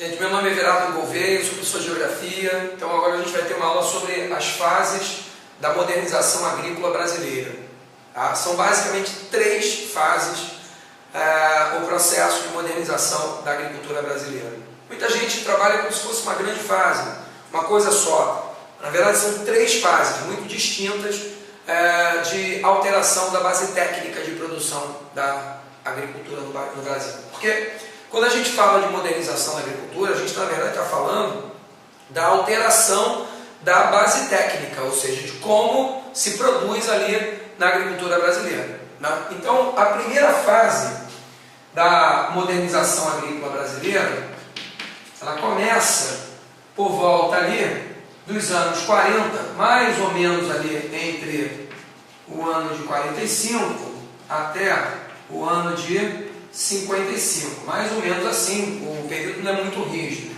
Gente, meu nome é Everardo Gouveia, sou professor de Geografia, então agora a gente vai ter uma aula sobre as fases da modernização agrícola brasileira. Tá? São basicamente 3 fases o processo de modernização da agricultura brasileira. Muita gente trabalha como se fosse uma grande fase, uma coisa só. Na verdade são 3 fases muito distintas de alteração da base técnica de produção da agricultura no Brasil. Porque quando a gente fala de modernização da agricultura, a gente na verdade está falando da alteração da base técnica, ou seja, de como se produz ali na agricultura brasileira. Né? Então, a primeira fase da modernização agrícola brasileira, ela começa por volta ali dos anos 40, mais ou menos ali entre o ano de 45 até o ano de 55, mais ou menos assim, o período não é muito rígido.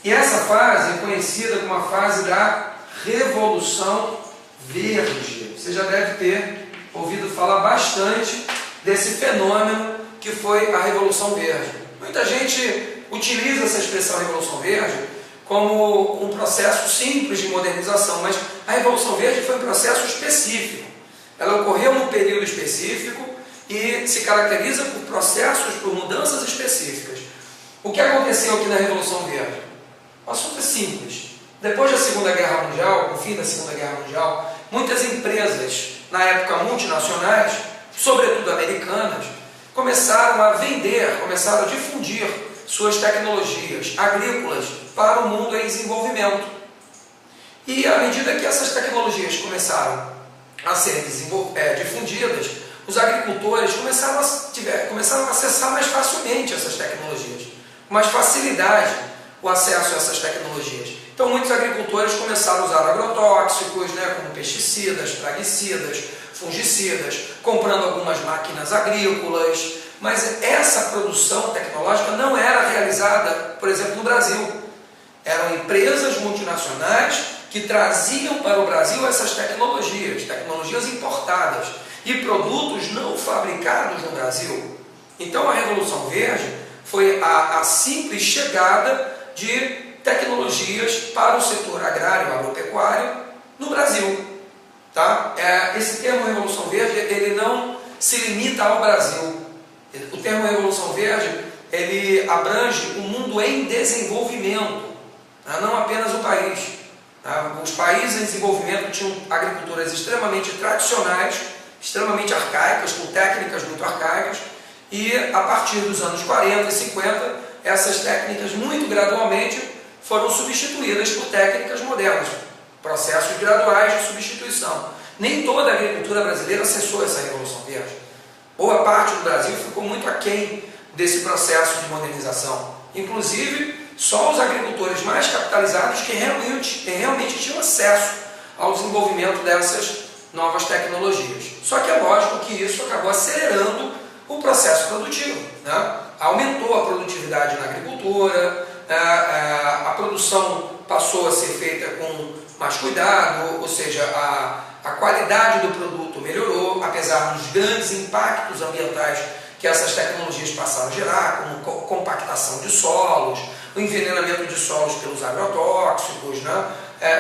E essa fase é conhecida como a fase da Revolução Verde. Você já deve ter ouvido falar bastante desse fenômeno que foi a Revolução Verde. Muita gente utiliza essa expressão Revolução Verde como um processo simples de modernização, mas a Revolução Verde foi um processo específico. Ela ocorreu num período específico e se caracteriza por processos, por mudanças específicas. O que aconteceu aqui na Revolução Verde? O assunto é simples. Depois da Segunda Guerra Mundial, no fim da Segunda Guerra Mundial, muitas empresas, na época multinacionais, sobretudo americanas, começaram a vender, começaram a difundir suas tecnologias agrícolas para o mundo em desenvolvimento. E à medida que essas tecnologias começaram a ser difundidas, os agricultores começaram a acessar mais facilmente essas tecnologias, com mais facilidade o acesso a essas tecnologias. Então muitos agricultores começaram a usar agrotóxicos, como pesticidas, praguicidas, fungicidas, comprando algumas máquinas agrícolas, mas essa produção tecnológica não era realizada, por exemplo, no Brasil. Eram empresas multinacionais que traziam para o Brasil essas tecnologias importadas, e produtos não fabricados no Brasil. Então a Revolução Verde foi a simples chegada de tecnologias para o setor agrário, agropecuário no Brasil. Tá? Esse termo Revolução Verde ele não se limita ao Brasil. O termo Revolução Verde ele abrange o mundo em desenvolvimento, não apenas o país. Os países em desenvolvimento tinham agriculturas extremamente tradicionais, extremamente arcaicas, com técnicas muito arcaicas, e a partir dos anos 40 e 50, essas técnicas muito gradualmente foram substituídas por técnicas modernas, processos graduais de substituição. Nem toda a agricultura brasileira acessou essa Revolução Verde. Boa parte do Brasil ficou muito aquém desse processo de modernização. Inclusive, só os agricultores mais capitalizados que realmente tinham acesso ao desenvolvimento dessas novas tecnologias. Só que é lógico que isso acabou acelerando o processo produtivo. Aumentou a produtividade na agricultura, a produção passou a ser feita com mais cuidado, ou seja, a qualidade do produto melhorou, apesar dos grandes impactos ambientais que essas tecnologias passaram a gerar, como compactação de solos, o envenenamento de solos pelos agrotóxicos,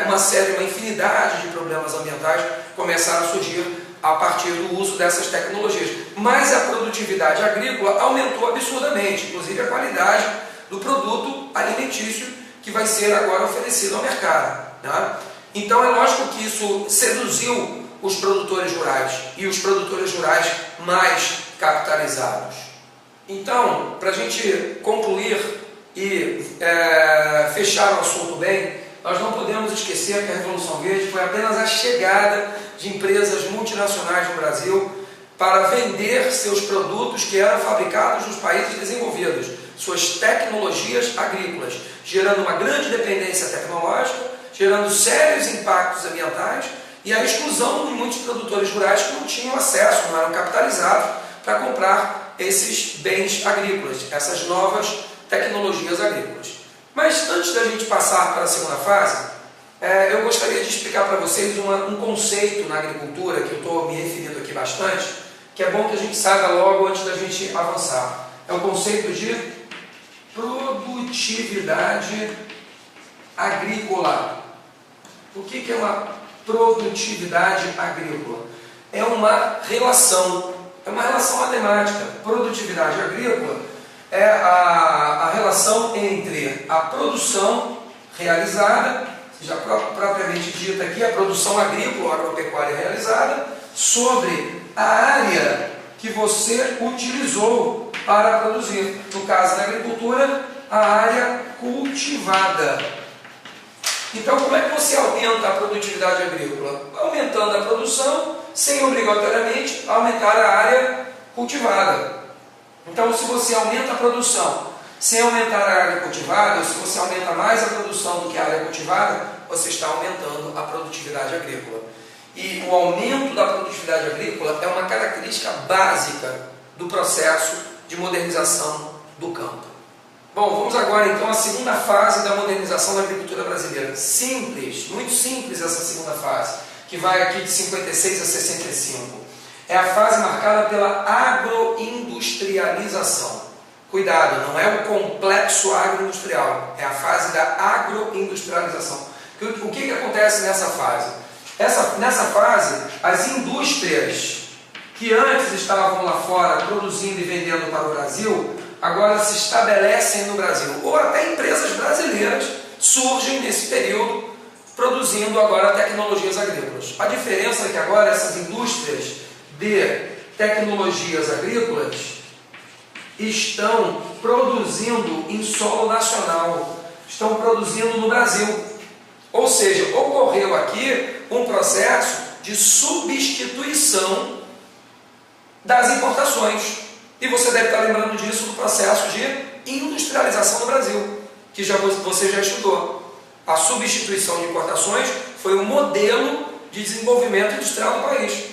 uma infinidade de problemas ambientais começaram a surgir a partir do uso dessas tecnologias. Mas a produtividade agrícola aumentou absurdamente, inclusive a qualidade do produto alimentício que vai ser agora oferecido ao mercado. Então é lógico que isso seduziu os produtores rurais e os produtores rurais mais capitalizados. Então, para a gente concluir e fechar o assunto bem, nós não podemos esquecer que a Revolução Verde foi apenas a chegada de empresas multinacionais no Brasil para vender seus produtos que eram fabricados nos países desenvolvidos, suas tecnologias agrícolas, gerando uma grande dependência tecnológica, gerando sérios impactos ambientais e a exclusão de muitos produtores rurais que não tinham acesso, não eram capitalizados para comprar esses bens agrícolas, essas novas tecnologias agrícolas. Mas antes da gente passar para a segunda fase, eu gostaria de explicar para vocês um conceito na agricultura, que eu estou me referindo aqui bastante, que é bom que a gente saiba logo antes da gente avançar. É o conceito de produtividade. produtividade agrícola. O que é uma produtividade agrícola? É uma relação matemática. Produtividade agrícola é a relação entre a produção realizada, já propriamente dita aqui, a produção agrícola, agropecuária realizada, sobre a área que você utilizou para produzir. No caso da agricultura, a área cultivada. Então, como é que você aumenta a produtividade agrícola? Aumentando a produção, sem obrigatoriamente aumentar a área cultivada. Então, se você aumenta a produção sem aumentar a área cultivada, ou se você aumenta mais a produção do que a área cultivada, você está aumentando a produtividade agrícola. E o aumento da produtividade agrícola é uma característica básica do processo de modernização do campo. Bom, vamos agora então à segunda fase da modernização da agricultura brasileira. Simples, muito simples essa segunda fase, que vai aqui de 56 a 65. É a fase marcada pela agroindustrialização. Cuidado, não é o complexo agroindustrial, é a fase da agroindustrialização. O que acontece nessa fase? Nessa fase, as indústrias que antes estavam lá fora produzindo e vendendo para o Brasil, agora se estabelecem no Brasil, ou até empresas brasileiras surgem nesse período produzindo agora tecnologias agrícolas. A diferença é que agora essas indústrias de tecnologias agrícolas estão produzindo em solo nacional, estão produzindo no Brasil. Ou seja, ocorreu aqui um processo de substituição das importações. E você deve estar lembrando disso do processo de industrialização do Brasil, que você já estudou. A substituição de importações foi o modelo de desenvolvimento industrial do país.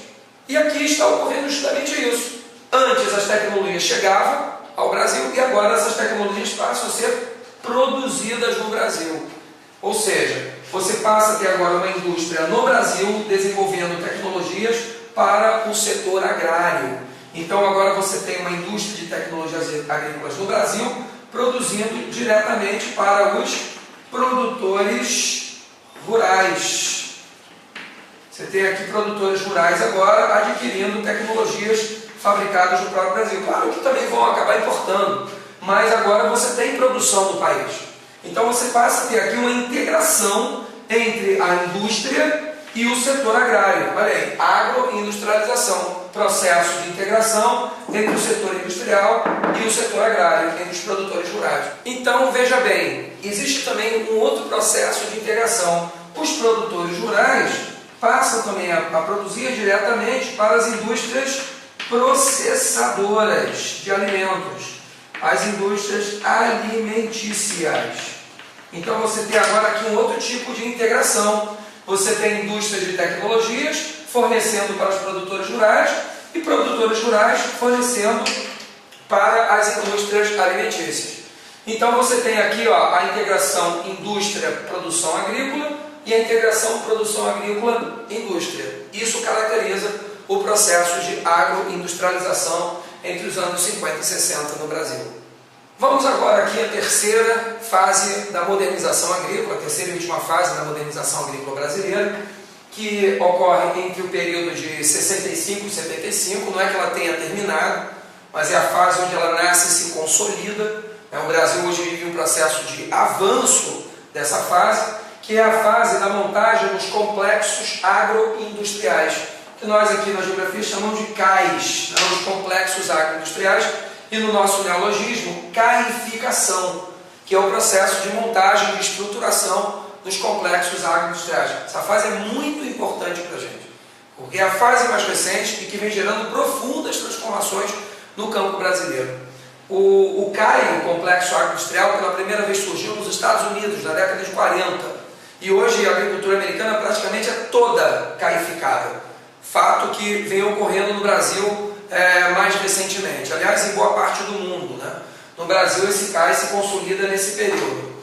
E aqui está ocorrendo justamente isso. Antes as tecnologias chegavam ao Brasil e agora essas tecnologias passam a ser produzidas no Brasil. Ou seja, você passa a ter agora uma indústria no Brasil desenvolvendo tecnologias para o setor agrário. Então agora você tem uma indústria de tecnologias agrícolas no Brasil produzindo diretamente para os produtores rurais. Você tem aqui produtores rurais agora adquirindo tecnologias fabricadas no próprio Brasil. Claro que também vão acabar importando, mas agora você tem produção no país. Então você passa a ter aqui uma integração entre a indústria e o setor agrário. Olha aí, agroindustrialização, processo de integração entre o setor industrial e o setor agrário, entre os produtores rurais. Então veja bem, existe também um outro processo de integração. Os produtores rurais passam também a produzir diretamente para as indústrias processadoras de alimentos, as indústrias alimentícias. Então você tem agora aqui um outro tipo de integração. Você tem indústrias de tecnologias fornecendo para os produtores rurais e produtores rurais fornecendo para as indústrias alimentícias. Então você tem aqui a integração indústria-produção agrícola e a integração produção agrícola-indústria. Isso caracteriza o processo de agroindustrialização entre os anos 50 e 60 no Brasil. Vamos agora aqui à terceira fase da modernização agrícola, a terceira e última fase da modernização agrícola brasileira, que ocorre entre o período de 65 e 75, não é que ela tenha terminado, mas é a fase onde ela nasce e se consolida. O Brasil hoje vive um processo de avanço dessa fase, que é a fase da montagem dos complexos agroindustriais, que nós aqui na geografia chamamos de CAIs, os complexos agroindustriais, e no nosso neologismo, caificação, que é o processo de montagem e estruturação dos complexos agroindustriais. Essa fase é muito importante para a gente, porque é a fase mais recente e que vem gerando profundas transformações no campo brasileiro. O CAI, o Complexo Agroindustrial, pela primeira vez surgiu nos Estados Unidos, na década de 40, e hoje a agricultura americana praticamente é toda caificada, fato que vem ocorrendo no Brasil mais recentemente, aliás, em boa parte do mundo, né? No Brasil esse CAI se consolida nesse período.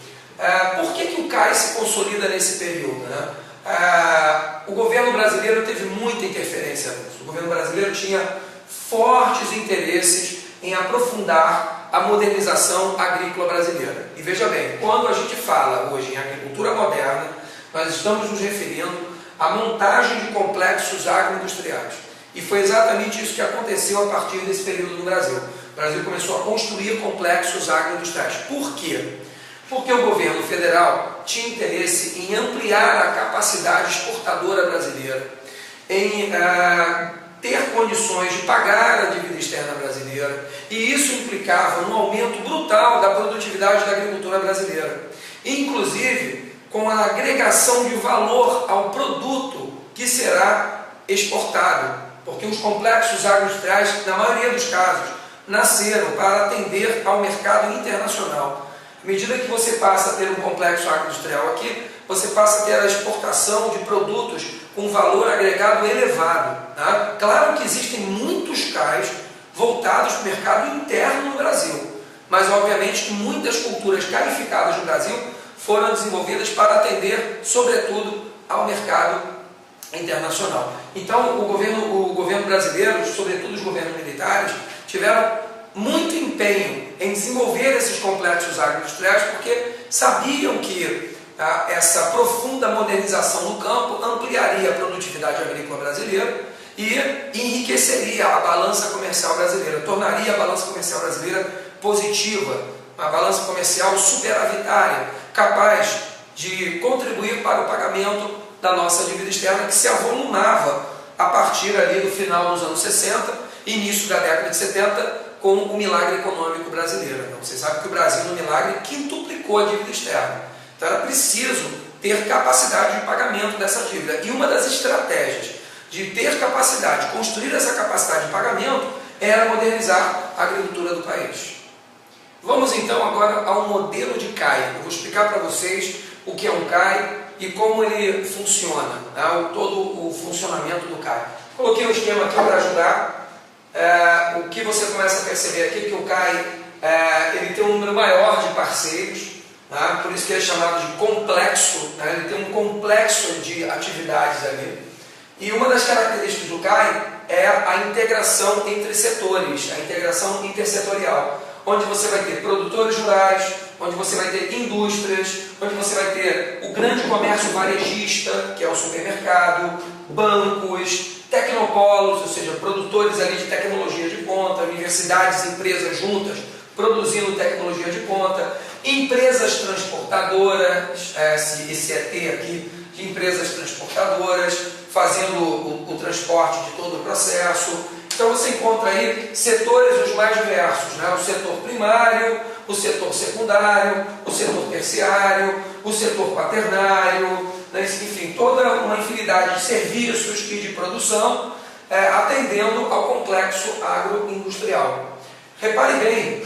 Por que o CAI se consolida nesse período, né? O governo brasileiro teve muita interferência nisso. O governo brasileiro tinha fortes interesses em aprofundar a modernização agrícola brasileira. E veja bem, quando a gente fala hoje em agricultura moderna, nós estamos nos referindo à montagem de complexos agroindustriais. E foi exatamente isso que aconteceu a partir desse período no Brasil. O Brasil começou a construir complexos agroindustriais. Por quê? Porque o governo federal tinha interesse em ampliar a capacidade exportadora brasileira, em ter condições de pagar a dívida externa brasileira, e isso implicava um aumento brutal da produtividade da agricultura brasileira, inclusive com a agregação de valor ao produto que será exportado, porque os complexos agroindustriais, na maioria dos casos, nasceram para atender ao mercado internacional. À medida que você passa a ter um complexo agroindustrial aqui, você passa a ter a exportação de produtos com valor agregado elevado. Tá? Claro que existem muitos CAIs voltados para o mercado interno no Brasil, mas obviamente que muitas culturas caificadas no Brasil foram desenvolvidas para atender, sobretudo, ao mercado internacional. Então, o governo brasileiro, sobretudo os governos militares, tiveram muito empenho em desenvolver esses complexos agroindustriais, porque sabiam que essa profunda modernização no campo ampliaria a produtividade agrícola brasileira e enriqueceria a balança comercial brasileira, tornaria a balança comercial brasileira positiva, uma balança comercial superavitária, capaz de contribuir para o pagamento da nossa dívida externa, que se avolumava a partir ali do final dos anos 60, início da década de 70, com o milagre econômico brasileiro. Então, você sabe que o Brasil, no milagre, quintuplicou a dívida externa. Então, era preciso ter capacidade de pagamento dessa dívida. E uma das estratégias de ter capacidade, de construir essa capacidade de pagamento, era modernizar a agricultura do país. Vamos então agora ao modelo de CAI. Eu vou explicar para vocês o que é um CAI e como ele funciona, né? Todo o funcionamento do CAI. Coloquei um esquema aqui para ajudar. O que você começa a perceber aqui é que o CAI ele tem um número maior de parceiros, né? Por isso que é chamado de complexo, né? Ele tem um complexo de atividades ali. E uma das características do CAI é a integração entre setores, a integração intersetorial, onde você vai ter produtores rurais, onde você vai ter indústrias, onde você vai ter o grande comércio varejista, que é o supermercado, bancos, tecnopolos, ou seja, produtores ali de tecnologia de ponta, universidades, empresas juntas produzindo tecnologia de ponta, empresas transportadoras, esse ET aqui, de empresas transportadoras, fazendo o transporte de todo o processo. Então você encontra aí setores os mais diversos, né? O setor primário, o setor secundário, o setor terciário, o setor quaternário, né? Enfim, toda uma infinidade de serviços e de produção atendendo ao complexo agroindustrial. Repare bem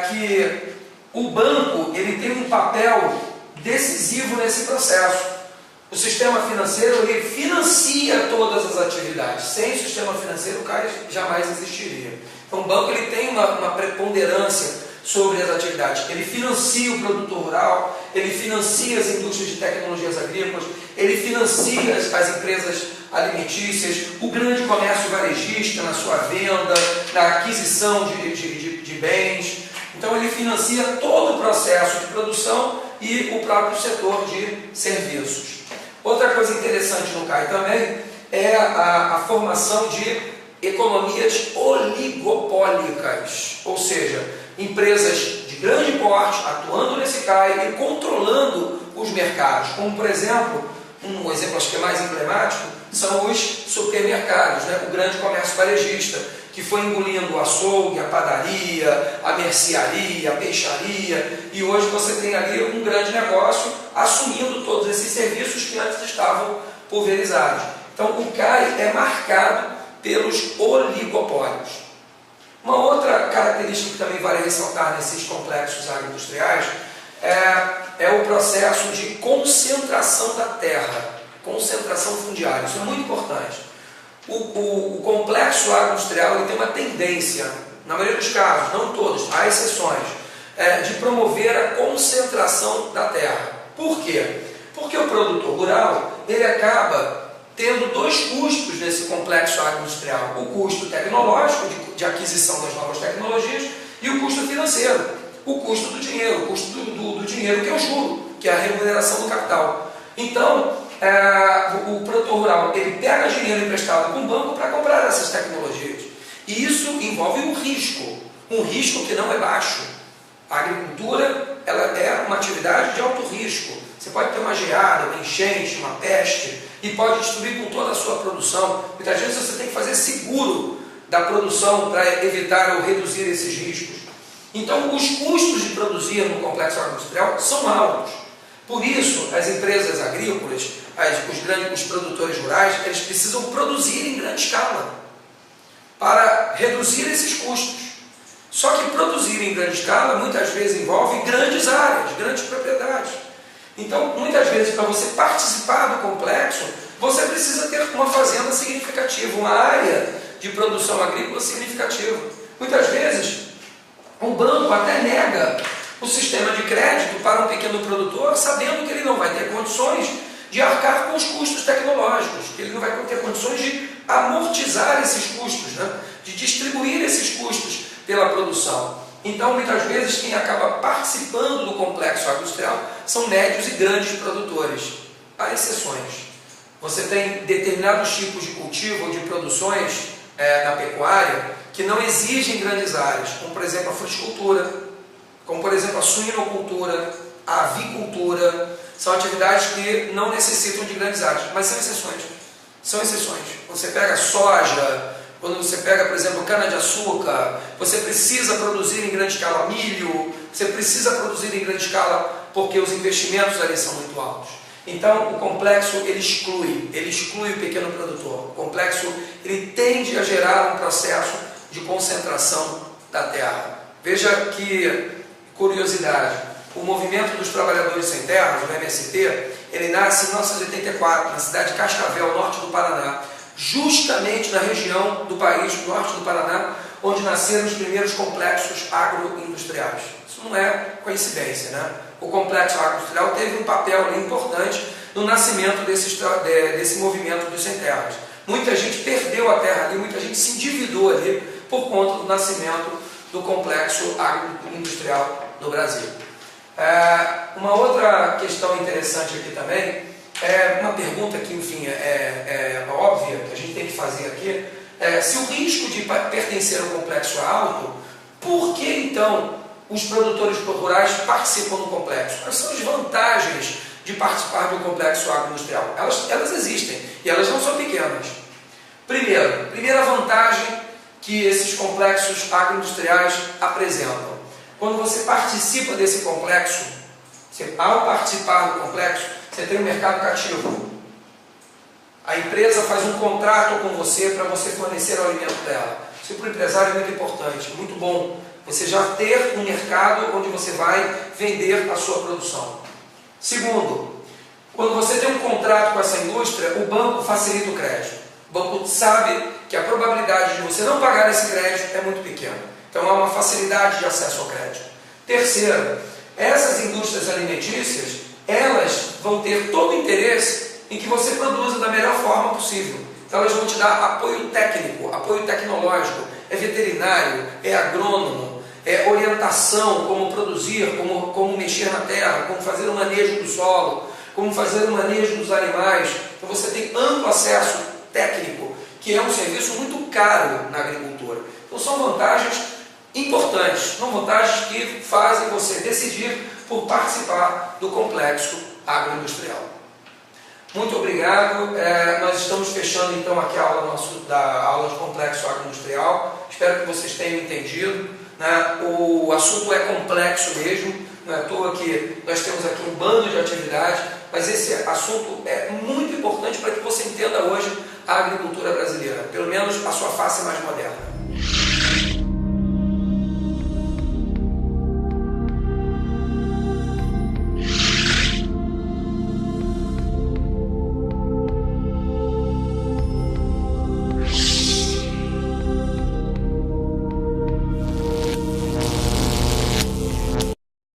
que o banco ele tem um papel decisivo nesse processo. O sistema financeiro ele financia todas as atividades. Sem o sistema financeiro o CAI jamais existiria. Então o banco ele tem uma preponderância sobre as atividades. Ele financia o produtor rural, ele financia as indústrias de tecnologias agrícolas, ele financia as empresas alimentícias, o grande comércio varejista na sua venda, na aquisição de bens. Então ele financia todo o processo de produção e o próprio setor de serviços. Outra coisa interessante no CAI também é a formação de economias oligopólicas, ou seja, empresas de grande porte atuando nesse CAI e controlando os mercados, como por exemplo, um exemplo acho que é mais emblemático, são os supermercados, né? O grande comércio varejista, que foi engolindo o açougue, a padaria, a mercearia, a peixaria, e hoje você tem ali um grande negócio assumindo todos esses serviços que antes estavam pulverizados. Então o CAI é marcado pelos oligopólios. Uma outra característica que também vale ressaltar nesses complexos agroindustriais é o processo de concentração da terra, concentração fundiária. Isso é muito importante. O complexo agroindustrial ele tem uma tendência, na maioria dos casos, não todos, há exceções, de promover a concentração da terra. Por quê? Porque o produtor rural ele acaba tendo dois custos nesse complexo agroindustrial. O custo tecnológico, de aquisição das novas tecnologias, E o custo financeiro, o custo do dinheiro, o custo do dinheiro que é o juro, que é a remuneração do capital. Então, o produtor rural ele pega dinheiro emprestado com o banco para comprar essas tecnologias. E isso envolve um risco que não é baixo. A agricultura ela é uma atividade de alto risco. Você pode ter uma geada, uma enchente, uma peste e pode destruir com toda a sua produção. Muitas vezes você tem que fazer seguro da produção para evitar ou reduzir esses riscos. Então, os custos de produzir no complexo agroindustrial são altos. Por isso, as empresas agrícolas, os produtores rurais, eles precisam produzir em grande escala para reduzir esses custos. Só que produzir em grande escala muitas vezes envolve grandes áreas, grandes propriedades. Então, muitas vezes, para você participar do complexo, você precisa ter uma fazenda significativa, uma área de produção agrícola significativa. Muitas vezes, o banco até nega o sistema de crédito para um pequeno produtor, sabendo que ele não vai ter condições de arcar com os custos tecnológicos, que ele não vai ter condições de amortizar esses custos, de distribuir esses custos pela produção. Então, muitas vezes, quem acaba participando do complexo agroindustrial são médios e grandes produtores. Há exceções. Você tem determinados tipos de cultivo ou de produções na pecuária que não exigem grandes áreas, como, por exemplo, a fruticultura, como, por exemplo, a suinocultura, a avicultura. São atividades que não necessitam de grandes áreas, mas são exceções. São exceções. Quando você pega soja, quando você pega, por exemplo, cana-de-açúcar, você precisa produzir em grande escala milho, você precisa produzir em grande escala porque os investimentos ali são muito altos. Então, o complexo ele exclui o pequeno produtor. O complexo ele tende a gerar um processo de concentração da terra. Veja que curiosidade, o Movimento dos Trabalhadores Sem Terras, o MST, ele nasce em 1984, na cidade de Cascavel, norte do Paraná, justamente na região do país, do norte do Paraná, onde nasceram os primeiros complexos agroindustriais. Isso não é coincidência, né? O complexo agroindustrial teve um papel importante no nascimento desse movimento dos sem terras. Muita gente perdeu a terra ali, muita gente se endividou ali por conta do nascimento do complexo agroindustrial no Brasil. Uma outra questão interessante aqui também, uma pergunta que, enfim, é óbvia, que a gente tem que fazer aqui, se o risco de pertencer ao complexo é alto, por que então os produtores rurais participam do complexo? Quais são as vantagens de participar do complexo agroindustrial? Elas existem e elas não são pequenas. Primeira vantagem que esses complexos agroindustriais apresentam. Quando você participa desse complexo, ao participar do complexo, você tem um mercado cativo. A empresa faz um contrato com você para você fornecer o alimento dela. Isso para o empresário é muito importante, muito bom. Você já ter um mercado onde você vai vender a sua produção. Segundo, quando você tem um contrato com essa indústria, o banco facilita o crédito. O banco sabe que a probabilidade de você não pagar esse crédito é muito pequena. Então há uma facilidade de acesso ao crédito. Terceiro, essas indústrias alimentícias, elas vão ter todo o interesse em que você produza da melhor forma possível. Então elas vão te dar apoio técnico, apoio tecnológico, é veterinário, é agrônomo, é orientação, como produzir, como mexer na terra, como fazer o manejo do solo, como fazer o manejo dos animais. Então você tem amplo acesso técnico, que é um serviço muito caro na agricultura. Então são vantagens importantes, são vantagens que fazem você decidir por participar do complexo agroindustrial. Muito obrigado. Nós estamos fechando então aqui a aula da aula de complexo agroindustrial. Espero que vocês tenham entendido. O assunto é complexo mesmo, não é à toa que nós temos aqui um bando de atividades, mas esse assunto é muito importante para que você entenda hoje a agricultura brasileira, pelo menos a sua face mais moderna.